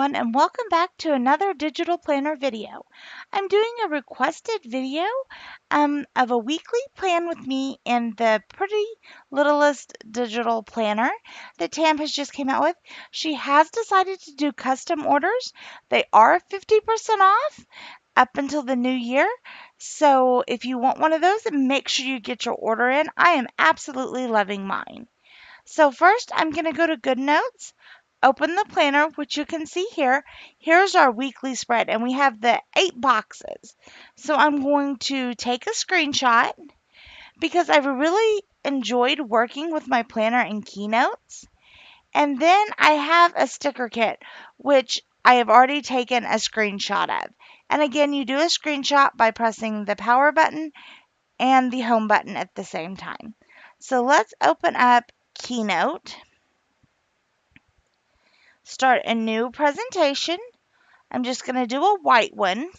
everyone, and welcome back to another digital planner video. I'm doing a requested video of a weekly plan with me in the Pretty Littlest digital planner that Tam has just came out with. She has decided to do custom orders. They are 50% off up until the new year. So if you want one of those, make sure you get your order in. I am absolutely loving mine. So first, I'm going to go to Good Notes, open the planner, which you can see here. Here's our weekly spread, and we have the 8 boxes. So I'm going to take a screenshot because I've really enjoyed working with my planner in Keynotes. And then I have a sticker kit, which I have already taken a screenshot of. And again, you do a screenshot by pressing the power button and the home button at the same time. So let's open up Keynote. Start a new presentation. I'm just going to do a white one.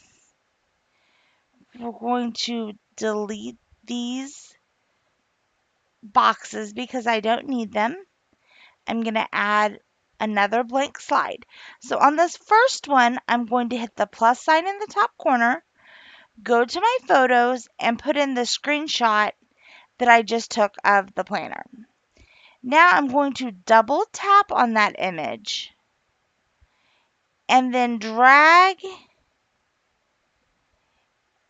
We're going to delete these boxes because I don't need them. I'm going to add another blank slide. So on this first one, I'm going to hit the plus sign in the top corner, go to my photos, and put in the screenshot that I just took of the planner. Now I'm going to double tap on that image and then drag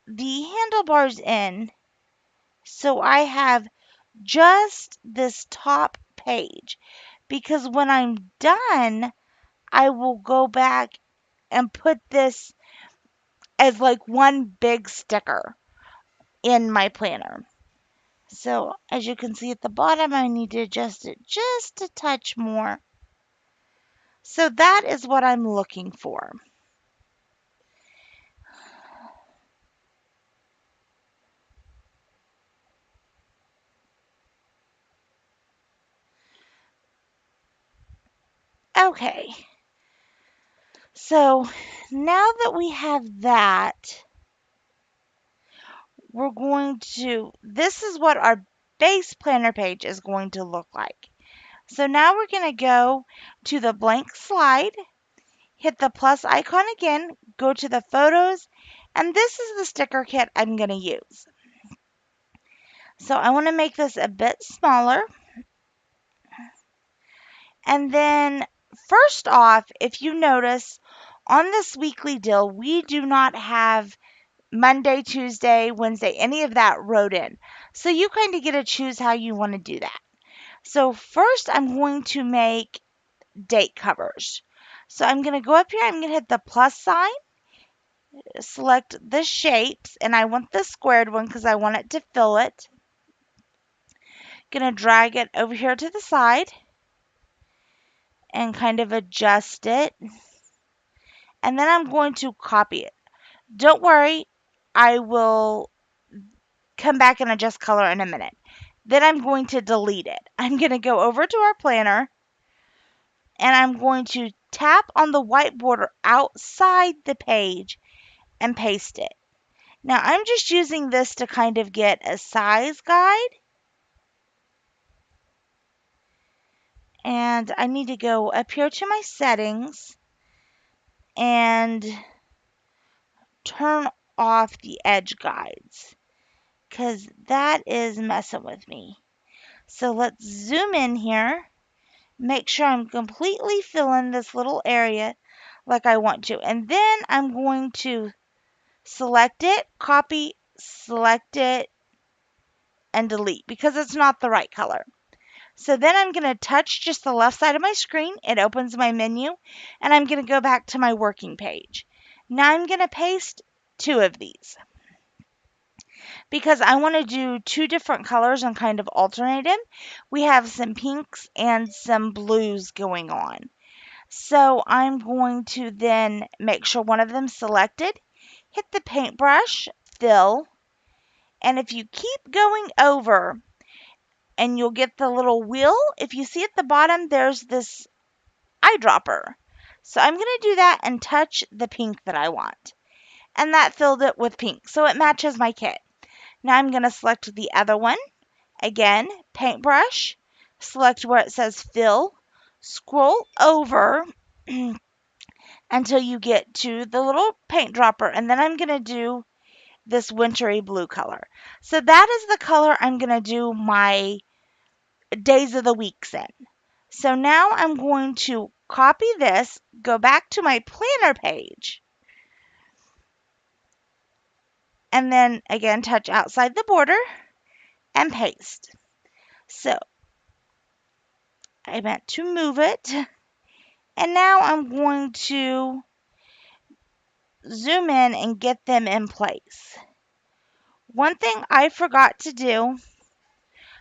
the handlebars in so I have just this top page, because when I'm done, I will go back and put this as like one big sticker in my planner. So as you can see at the bottom, I need to adjust it just a touch more. So that is what I'm looking for. Okay, so now that we have that, this is what our base planner page is going to look like. So now we're going to go to the blank slide, hit the plus icon again, go to the photos, and this is the sticker kit I'm going to use. So I want to make this a bit smaller. And then first off, if you notice, on this weekly deal, we do not have Monday, Tuesday, Wednesday, any of that wrote in. So you kind of get to choose how you want to do that. So first, I'm going to make date covers. So I'm going to go up here, I'm going to hit the plus sign, select the shapes, and I want the squared one because I want it to fill it. Going to drag it over here to the side and kind of adjust it. And then I'm going to copy it. Don't worry, I will come back and adjust color in a minute. Then I'm going to delete it. I'm going to go over to our planner and I'm going to tap on the white border outside the page and paste it. Now I'm just using this to kind of get a size guide. And I need to go up here to my settings and turn off the edge guides because that is messing with me. So let's zoom in here, make sure I'm completely filling this little area like I want to. And then I'm going to select it, copy, select it, and delete because it's not the right color. So then I'm going to touch just the left side of my screen. It opens my menu, and I'm going to go back to my working page. Now I'm going to paste 2 of these because I want to do 2 different colors and kind of alternate them. We have some pinks and some blues going on. So I'm going to then make sure one of them selected, hit the paintbrush, fill, and if you keep going over, and you'll get the little wheel. If you see at the bottom, there's this eyedropper. So I'm going to do that and touch the pink that I want. And that filled it with pink, so it matches my kit. Now I'm going to select the other one. Again, paintbrush, select where it says fill, scroll over, and until you get to the little paint dropper. And then I'm going to do this wintry blue color. So that is the color I'm going to do my days of the weeks in. So now I'm going to copy this, go back to my planner page, and then again touch outside the border and paste. So I meant to move it, and now I'm going to zoom in and get them in place. One thing I forgot to do,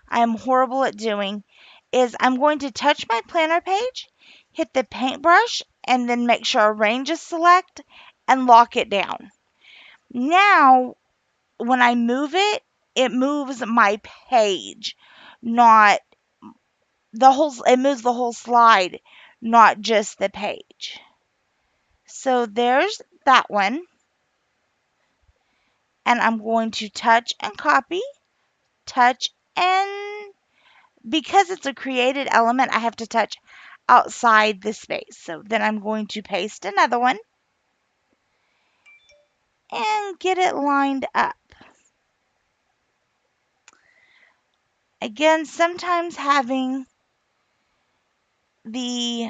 I'm horrible at doing, is I'm going to touch my planner page, hit the paintbrush, and then make sure Arrange is select and lock it down. Now, when I move it, it moves my page, not it moves the whole slide, not just the page. So there's that one. And I'm going to touch and copy, touch and because it's a created element, I have to touch outside the space. So then I'm going to paste another one and get it lined up. Again, sometimes having the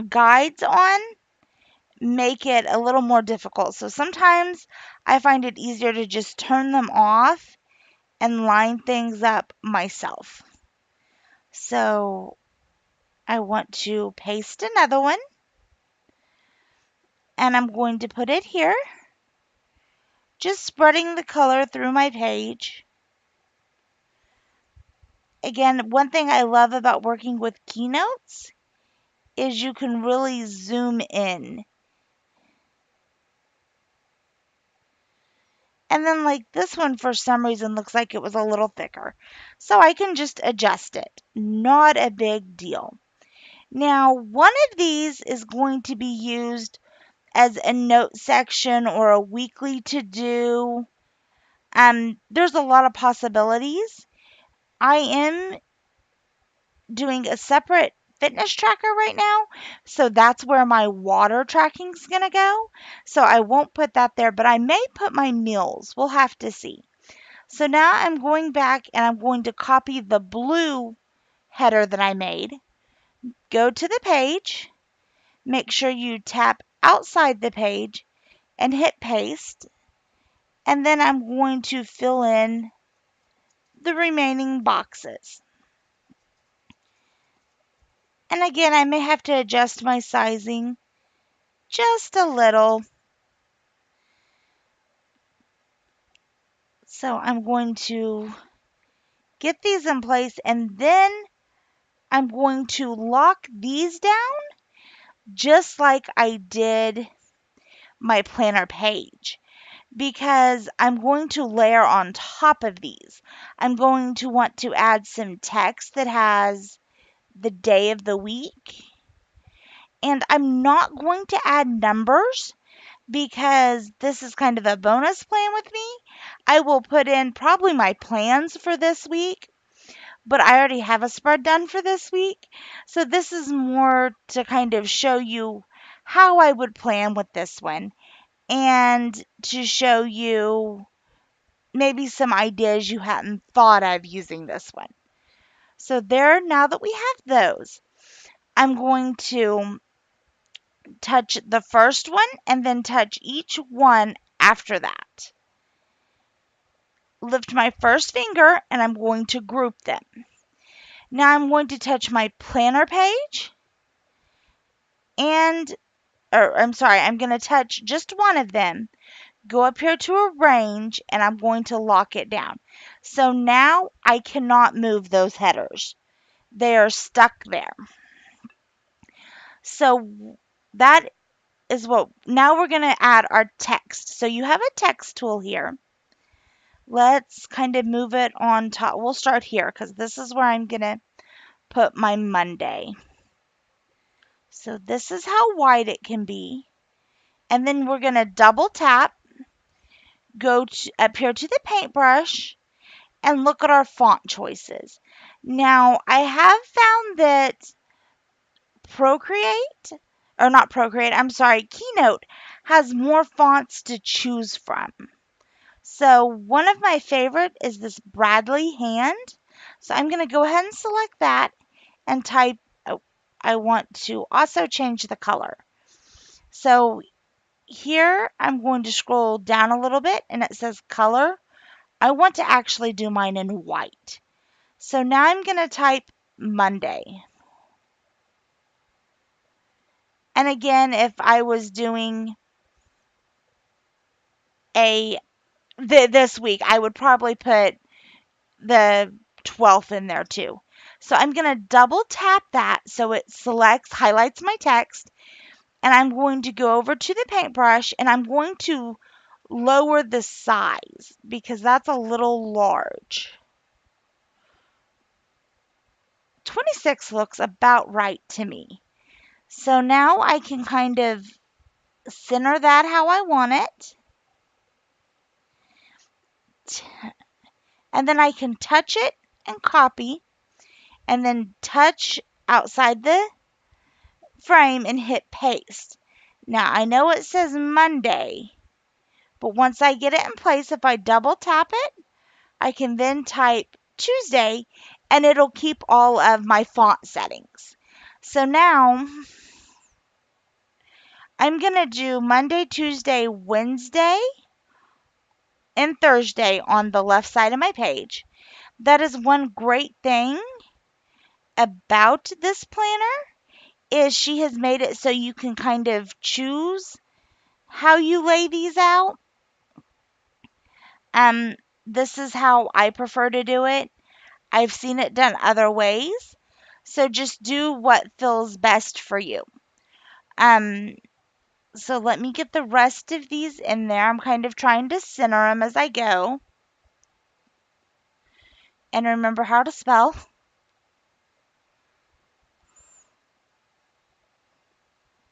guides on make it a little more difficult. So sometimes I find it easier to just turn them off and line things up myself. So I want to paste another one and I'm going to put it here, just spreading the color through my page. Again, one thing I love about working with keynotes is you can really zoom in. And then like this one for some reason looks like it was a little thicker. So I can just adjust it. Not a big deal. Now, one of these is going to be used as a note section or a weekly to do. There's a lot of possibilities. I am doing a separate fitness tracker right now, so that's where my water tracking is going to go. So I won't put that there, but I may put my meals. We'll have to see. So now I'm going back and I'm going to copy the blue header that I made. Go to the page, make sure you tap outside the page and hit paste. And then I'm going to fill in the remaining boxes. And again, I may have to adjust my sizing just a little. So I'm going to get these in place and then I'm going to lock these down just like I did my planner page because I'm going to layer on top of these. I'm going to want to add some text that has the day of the week. And I'm not going to add numbers because this is kind of a bonus plan with me. I will put in probably my plans for this week, but I already have a spread done for this week. So this is more to kind of show you how I would plan with this one and to show you maybe some ideas you hadn't thought of using this one. So there, now that we have those, I'm going to touch the first one and then touch each one after that. Lift my first finger and I'm going to group them. Now I'm going to touch my planner page I'm going to touch just one of them, go up here to Arrange, and I'm going to lock it down. So now I cannot move those headers. They are stuck there. So that is now we're going to add our text. So you have a text tool here. Let's kind of move it on top. We'll start here because this is where I'm going to put my Monday. So this is how wide it can be. And then we're going to double tap, go up here to the paintbrush, and look at our font choices. Now, I have found that or not Procreate, I'm sorry, Keynote has more fonts to choose from. So one of my favorite is this Bradley Hand. So I'm going to go ahead and select that and type, oh, I want to also change the color. So here I'm going to scroll down a little bit and it says color. I want to actually do mine in white. So now I'm going to type Monday. And again, if I was doing a this week, I would probably put the 12th in there too. So I'm going to double tap that so it selects, highlights my text, and I'm going to go over to the paintbrush and I'm going to lower the size because that's a little large. 26 looks about right to me. So now I can kind of center that how I want it. And then I can touch it and copy and then touch outside the frame and hit paste. Now I know it says Monday, but once I get it in place, if I double tap it, I can then type Tuesday and it'll keep all of my font settings. So now I'm going to do Monday, Tuesday, Wednesday, and Thursday on the left side of my page. That is one great thing about this planner is she has made it so you can kind of choose how you lay these out. Um, this is how I prefer to do it. I've seen it done other ways. So just do what feels best for you. Um, so let me get the rest of these in there. I'm kind of trying to center them as I go. And remember how to spell.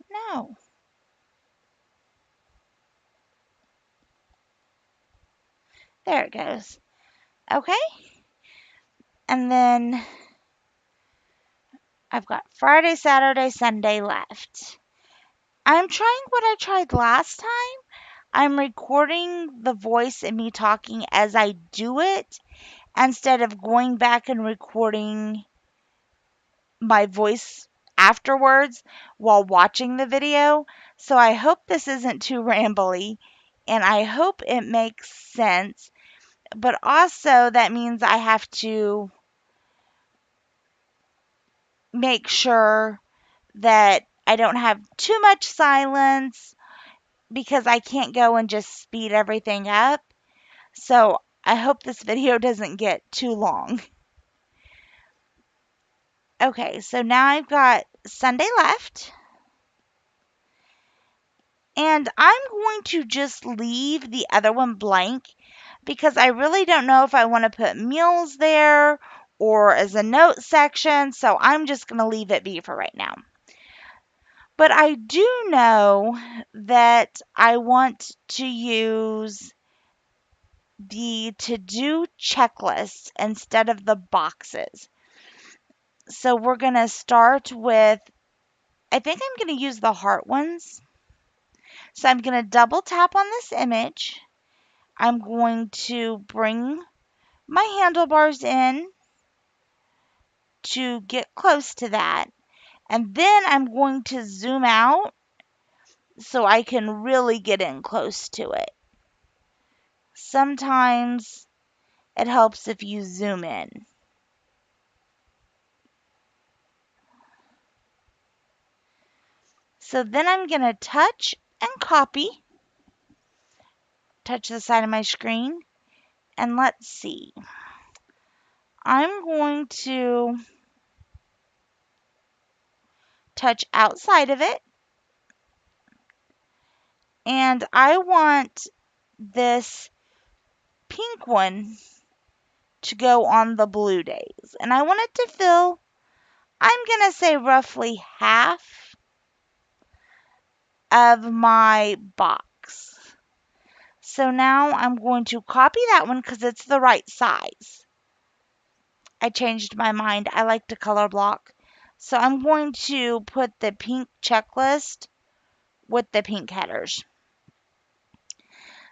No. There it goes. Okay. And then I've got Friday, Saturday, Sunday left. I'm trying what I tried last time. I'm recording the voice and me talking as I do it instead of going back and recording my voice afterwards while watching the video. So I hope this isn't too rambly and I hope it makes sense. But also, that means I have to make sure that I don't have too much silence because I can't go and just speed everything up. So I hope this video doesn't get too long. Okay, so now I've got Sunday left. And I'm going to just leave the other one blank because I really don't know if I want to put meals there or as a note section. So I'm just going to leave it be for right now. But I do know that I want to use the to-do checklist instead of the boxes. So we're going to start with, I think I'm going to use the heart ones. So I'm going to double tap on this image. I'm going to bring my handlebars in to get close to that. And then I'm going to zoom out so I can really get in close to it. Sometimes it helps if you zoom in. So then I'm going to touch and copy. Touch the side of my screen. And let's see. I'm going to touch outside of it. And I want this pink one to go on the blue days. And I want it to fill, I'm going to say roughly half of my box. So now I'm going to copy that one because it's the right size. I changed my mind. I like to color block. So I'm going to put the pink checklist with the pink headers.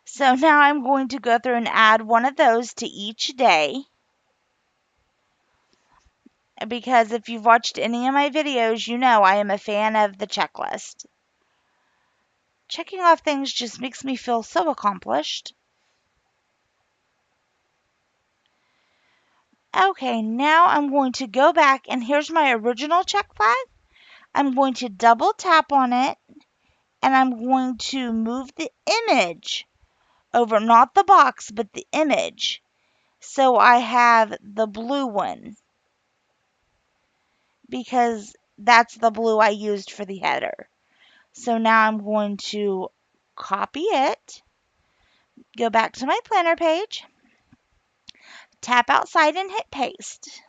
So now I'm going to go through and add one of those to each day, because if you've watched any of my videos, you know I am a fan of the checklist. Checking off things just makes me feel so accomplished. Okay, now I'm going to go back, and here's my original check flag. I'm going to double tap on it, and I'm going to move the image over, not the box, but the image. So I have the blue one, because that's the blue I used for the header. So now I'm going to copy it, go back to my planner page, tap outside and hit paste.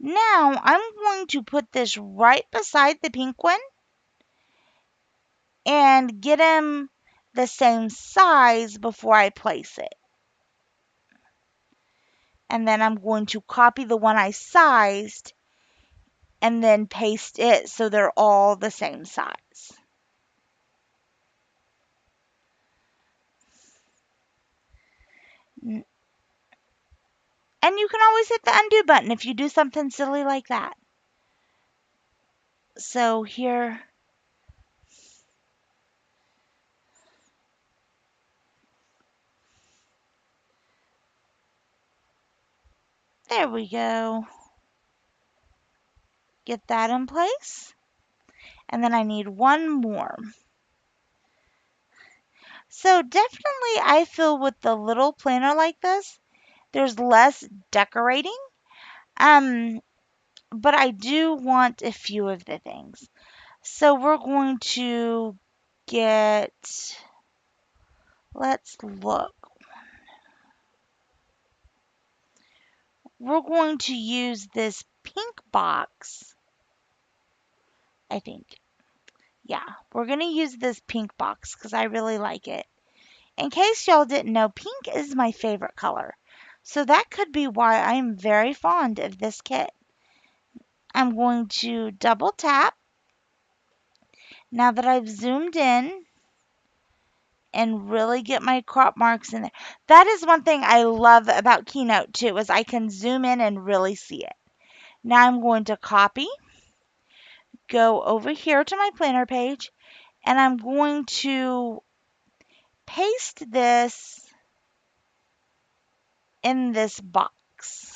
Now I'm going to put this right beside the pink one and get them the same size before I place it. And then I'm going to copy the one I sized and then paste it so they're all the same size. And you can always hit the undo button if you do something silly like that. So here, there we go. Get that in place. And then I need one more. So definitely I feel with the little planner like this, there's less decorating. Um, but I do want a few of the things. So we're going to get, let's look. We're going to use this pink box, I think. Yeah, we're going to use this pink box because I really like it. In case y'all didn't know, pink is my favorite color. So that could be why I'm very fond of this kit. I'm going to double tap now that I've zoomed in and really get my crop marks in there. That is one thing I love about Keynote too, is I can zoom in and really see it. Now I'm going to copy, go over here to my planner page, and I'm going to paste this in this box.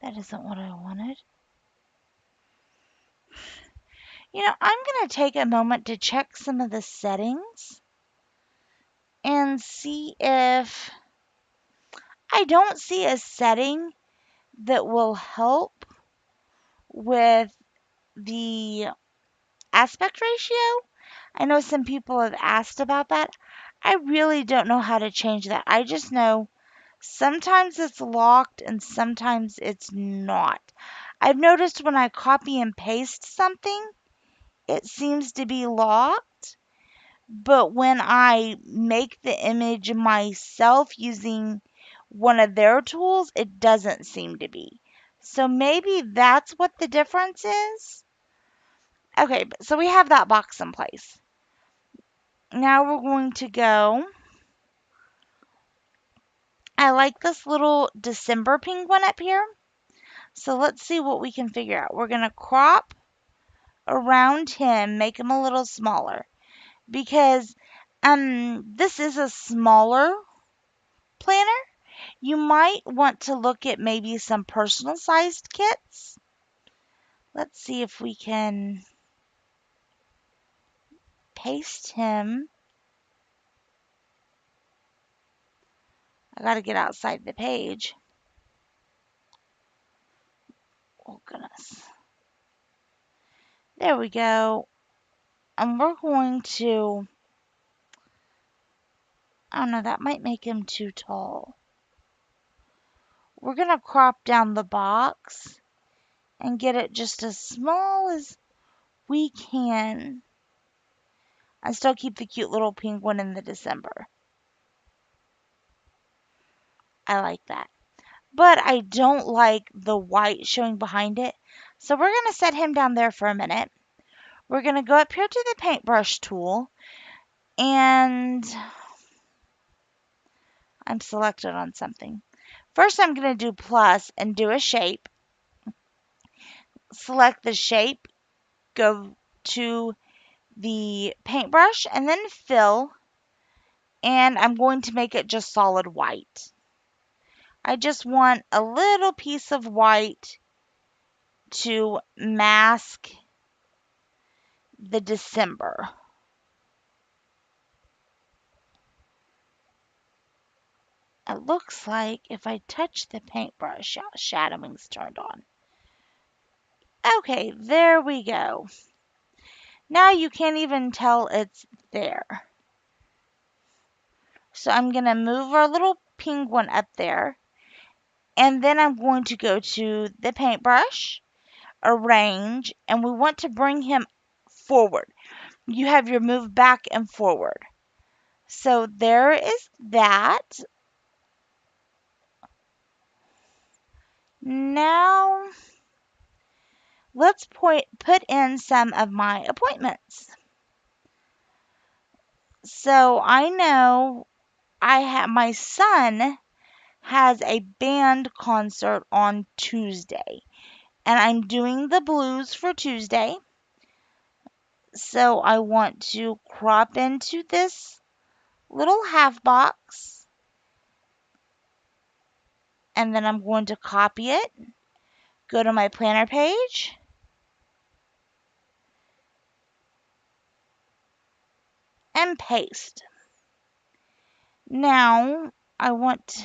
That isn't what I wanted. I'm going to take a moment to check some of the settings and see if I don't see a setting that will help with the aspect ratio. I know some people have asked about that. I really don't know how to change that. I just know sometimes it's locked and sometimes it's not. I've noticed when I copy and paste something, it seems to be locked. But when I make the image myself using one of their tools, it doesn't seem to be. So maybe that's what the difference is. Okay, so we have that box in place. Now we're going to go. I like this little December penguin up here. So let's see what we can figure out. We're going to crop around him, make him a little smaller, because this is a smaller planner. You might want to look at maybe some personal sized kits. Let's see if we can paste him. I got to get outside the page. Oh, goodness. There we go. And we're going to, I don't know, that might make him too tall. we're going to crop down the box and get it just as small as we can. And still keep the cute little pink one in the December. I like that. But I don't like the white showing behind it. So we're going to set him down there for a minute. We're going to go up here to the paintbrush tool, and I'm selected on something. First, I'm going to do plus and do a shape. Select the shape, go to the paintbrush, and then fill. And I'm going to make it just solid white. I just want a little piece of white to mask the December. It looks like if I touch the paintbrush, shadowing's turned on. Okay, there we go. Now you can't even tell it's there. So I'm going to move our little penguin up there. And then I'm going to go to the paintbrush, arrange, and we want to bring him forward. You have your move back and forward. So there is that. Now let's put in some of my appointments. So I know my son has a band concert on Tuesday, and I'm doing the blues for Tuesday. So I want to crop into this little half box, and then I'm going to copy it, go to my planner page, and paste. Now I want,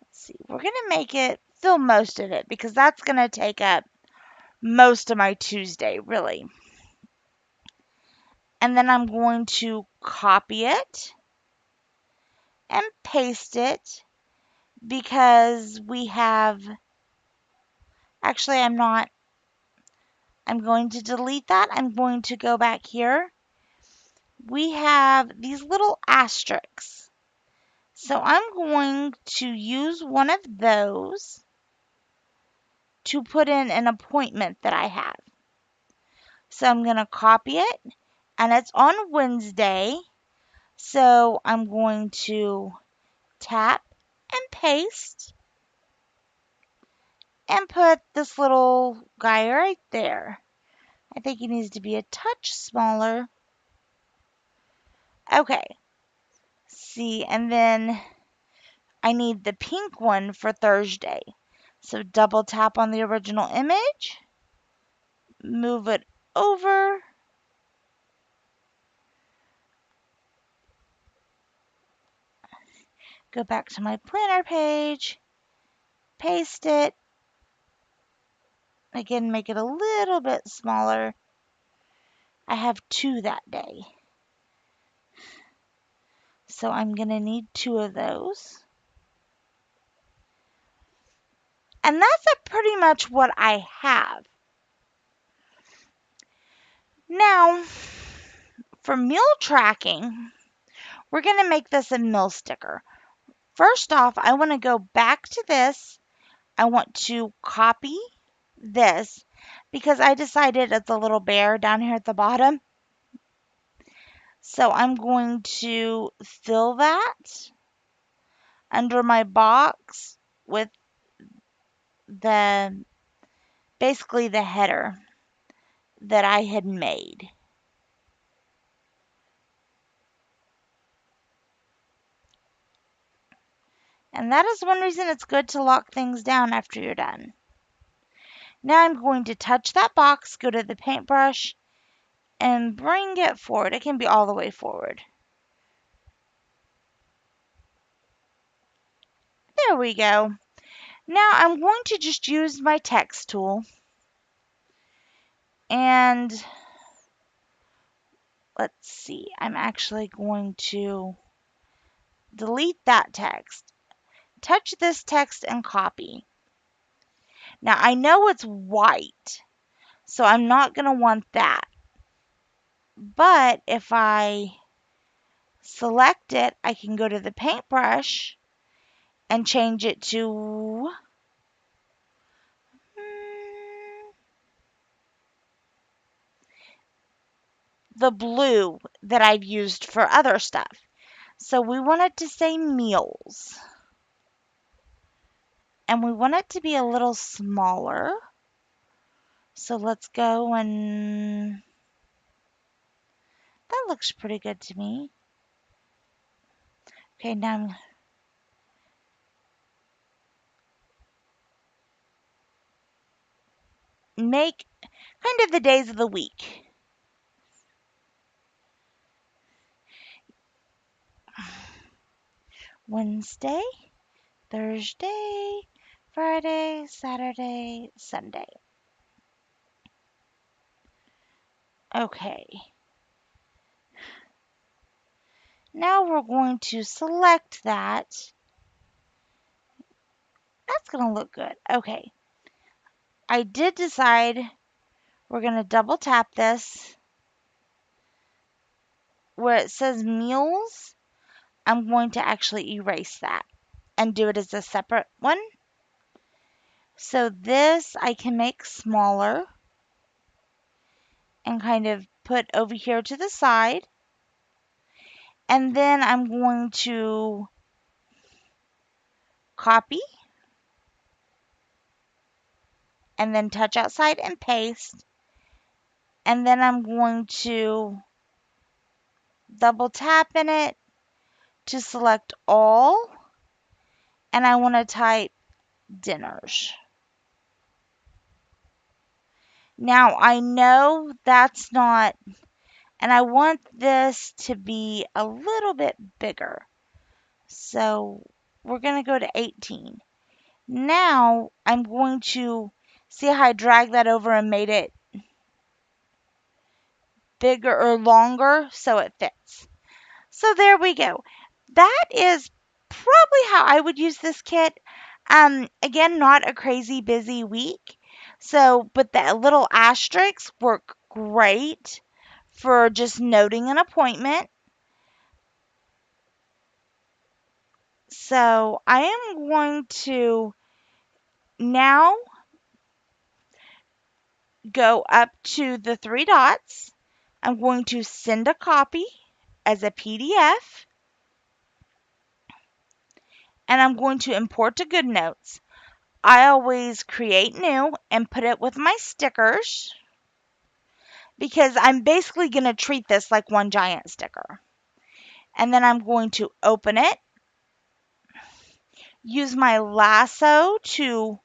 let's see, we're going to make it fill most of it because that's going to take up most of my Tuesday, really. And then I'm going to copy it and paste it because we have, actually, I'm not, I'm going to delete that. I'm going to go back here. We have these little asterisks. So I'm going to use one of those to put in an appointment that I have. So I'm going to copy it, and it's on Wednesday. So I'm going to tap and paste and put this little guy right there. I think he needs to be a touch smaller. Okay. See, and then I need the pink one for Thursday. So double tap on the original image, move it over, go back to my planner page, paste it, again make it a little bit smaller. I have 2 that day. So I'm going to need 2 of those. And that's pretty much what I have. Now, for meal tracking, we're going to make this a meal sticker. First off, I want to go back to this. I want to copy this because I decided it's a little bear down here at the bottom. So I'm going to fill that under my box with the basically the header that I had made. And that is one reason it's good to lock things down after you're done. Now I'm going to touch that box, go to the paintbrush, and bring it forward. It can be all the way forward. There we go. Now I'm going to just use my text tool, and let's see, I'm actually going to delete that text touch this text and copy. Now I know it's white, so I'm not going to want that. But if I select it, I can go to the paintbrush and change it to the blue that I've used for other stuff. So we want it to say meals. And we want it to be a little smaller. So let's go and that looks pretty good to me. Okay, now make kind of the days of the week. Wednesday, Thursday, Friday, Saturday, Sunday. Okay. Now we're going to select that. That's going to look good. Okay. I did decide we're going to double tap this. Where it says meals, I'm going to actually erase that and do it as a separate one. So this I can make smaller and kind of put over here to the side. And then I'm going to copy and then touch outside and paste. And then I'm going to double tap in it to select all. And I want to type dinners. Now I know that's not, and I want this to be a little bit bigger. So we're going to go to 18. Now I'm going to see how I drag that over and made it bigger or longer so it fits. So there we go. That is probably how I would use this kit. Again, not a crazy busy week. So, but the little asterisks work great for just noting an appointment. So I am going to now go up to the three dots. I'm going to send a copy as a PDF. And I'm going to import to GoodNotes. I always create new and put it with my stickers because I'm basically going to treat this like one giant sticker. And then I'm going to open it, use my lasso to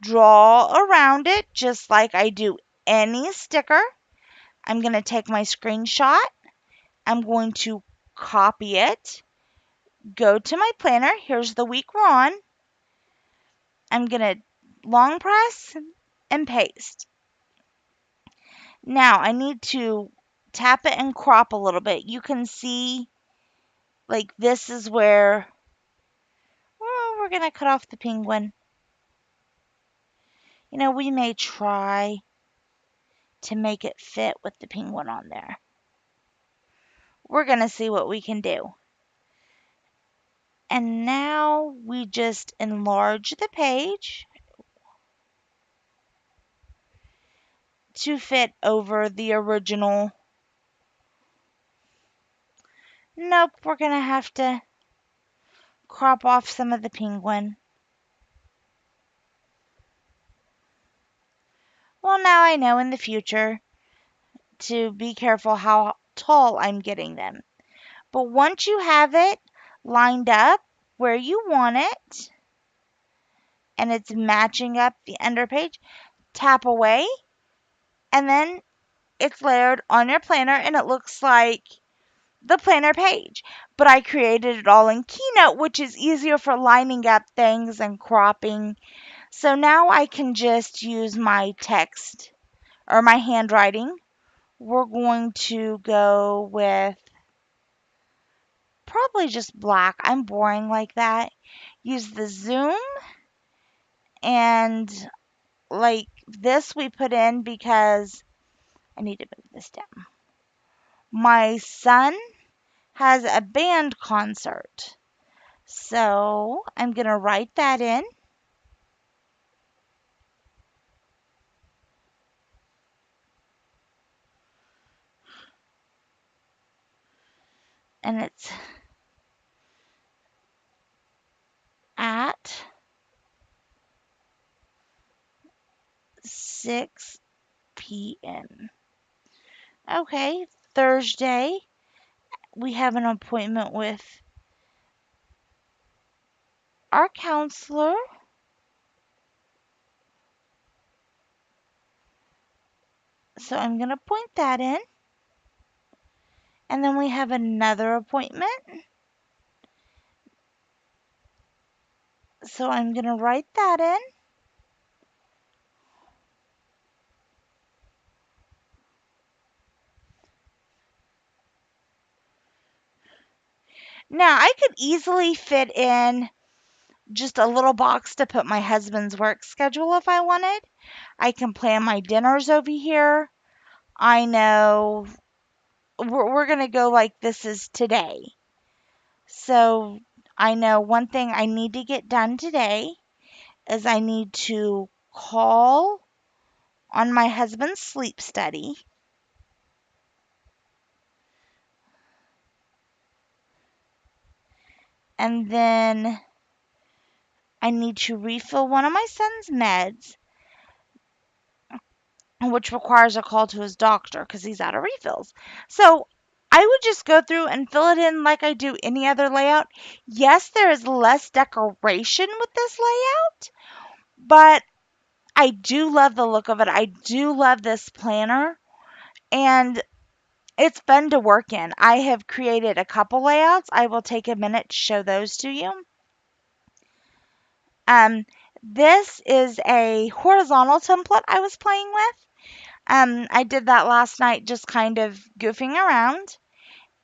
draw around it just like I do any sticker. I'm going to take my screenshot. I'm going to copy it, go to my planner. Here's the week we're on. I'm going to long press and paste. Now I need to tap it and crop a little bit. You can see like this is where we're going to cut off the penguin. You know, we may try to make it fit with the penguin on there. We're going to see what we can do. And now we just enlarge the page to fit over the original. Nope, we're going to have to crop off some of the penguin. Well, now I know in the future to be careful how tall I'm getting them. But once you have it lined up where you want it and it's matching up the underpage, tap away and then it's layered on your planner and it looks like the planner page. But I created it all in Keynote, which is easier for lining up things and cropping. So now I can just use my text or my handwriting. We're going to go with probably just black. I'm boring like that. use the zoom, and like this we put in because I need to move this down. My son has a band concert. So I'm going to write that in, and it's at 6 p.m. Okay, Thursday, we have an appointment with our counselor. So I'm going to point that in. And then we have another appointment. So I'm going to write that in. Now, I could easily fit in just a little box to put my husband's work schedule if I wanted. I can plan my dinners over here. I know we're going to go like this is today. So I know one thing I need to get done today is I need to call on my husband's sleep study. And then I need to refill one of my son's meds, which requires a call to his doctor because he's out of refills. So I would just go through and fill it in like I do any other layout. Yes, there is less decoration with this layout, but I do love the look of it. I do love this planner, and it's fun to work in. I have created a couple layouts. I will take a minute to show those to you. Um, this is a horizontal template I was playing with. I did that last night, just kind of goofing around.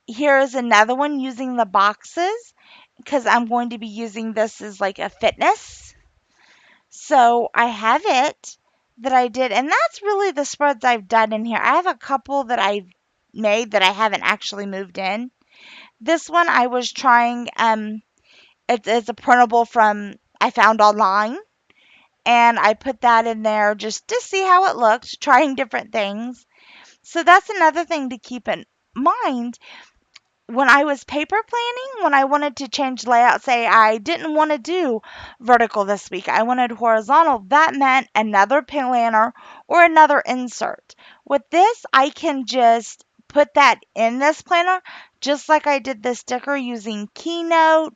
Here is another one using the boxes because I'm going to be using this as like a fitness. So I have it that I did, and that's really the spreads I've done in here. I have a couple that I've made that I haven't actually moved in. This one I was trying, it's a printable from I found online, and I put that in there just to see how it looked, trying different things. So that's another thing to keep in mind. When I was paper planning, when I wanted to change layout, say I didn't want to do vertical this week, I wanted horizontal, that meant another planner or another insert. With this, I can just put that in this planner, just like I did the sticker using Keynote,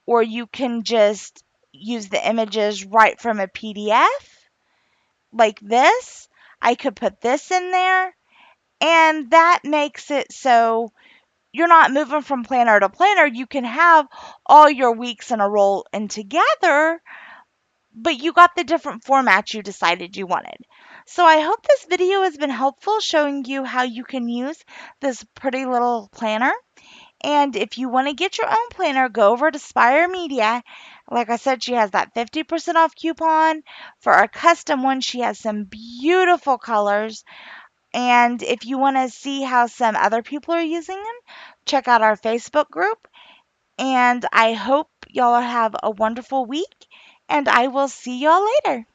or you can just use the images right from a PDF like this. I could put this in there, and that makes it so you're not moving from planner to planner. You can have all your weeks in a row and together, but you got the different formats you decided you wanted. So I hope this video has been helpful showing you how you can use this pretty little planner. And if you want to get your own planner, go over to Spire Media. Like I said, she has that 50% off coupon. For a custom one, she has some beautiful colors. And if you want to see how some other people are using them, check out our Facebook group. And I hope y'all have a wonderful week. And I will see y'all later.